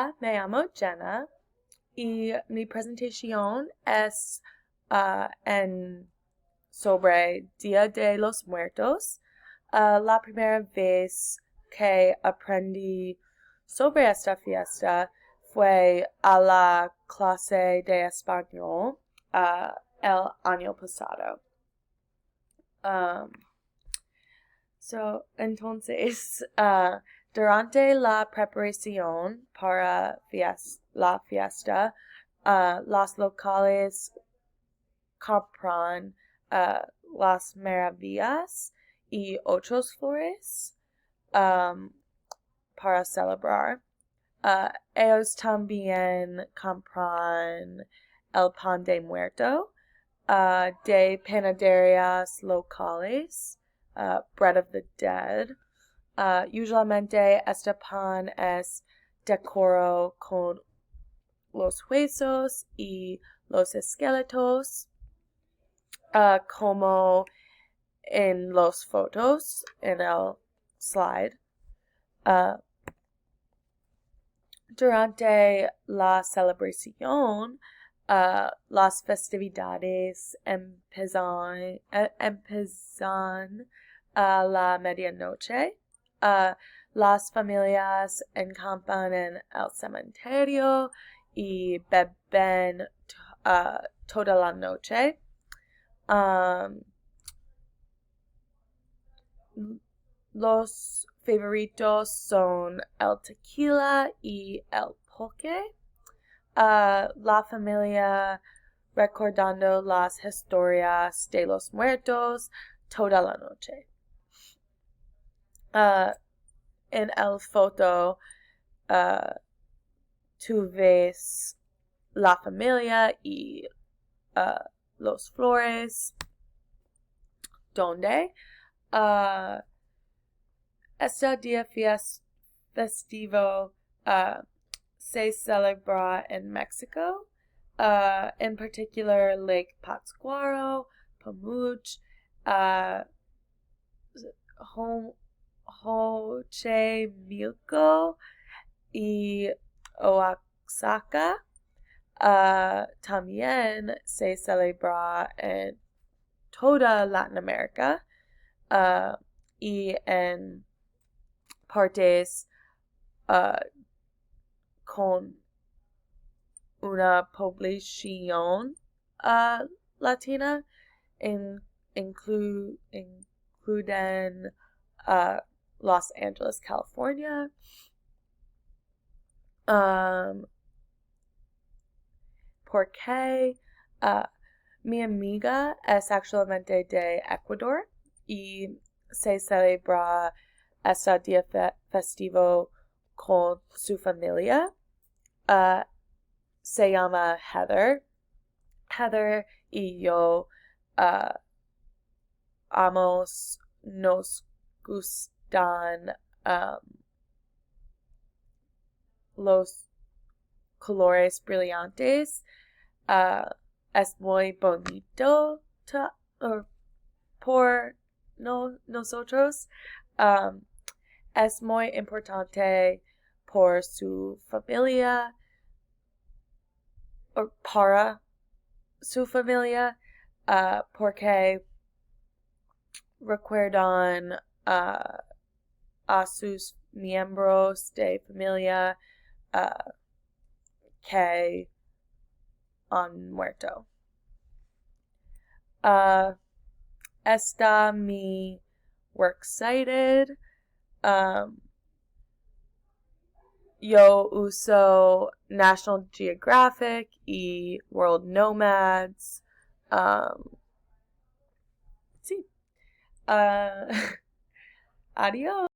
Hola, me llamo Jenna y mi presentación es sobre Día de los Muertos. La primera vez que aprendí sobre esta fiesta fue a la clase de español el año pasado. Um, entonces, durante la preparación para la fiesta, las locales compran las maravillas y otros flores para celebrar. Ellos también compran el pan de muerto de panaderías locales, Bread of the Dead. Usualmente este pan es decorado con los huesos y los esqueletos, como en las fotos en el slide. Durante la celebración, las festividades empiezan a la medianoche. Las familias encampan en el cementerio y beben toda la noche. Los favoritos son el tequila y el pulque. La familia recordando las historias de los muertos toda la noche. En el foto tú ves la familia y los flores. Donde este día festivo se celebra en México, en particular Lake Pátzcuaro, Pamuch, Xochimilco y Oaxaca. También se celebra en toda Latinoamérica y en partes con una población latina, includen Los Angeles, California. Porque mi amiga es actualmente de Ecuador y se celebra este día festivo con su familia. Se llama Heather. Heather y yo nos gustan los colores brillantes. Es muy bonito por nosotros. Es muy importante por su familia o para su familia, porque recuerdan a sus miembros de familia que han muerto. Está mi works cited. Yo uso National Geographic y World Nomads. Sí. Adiós.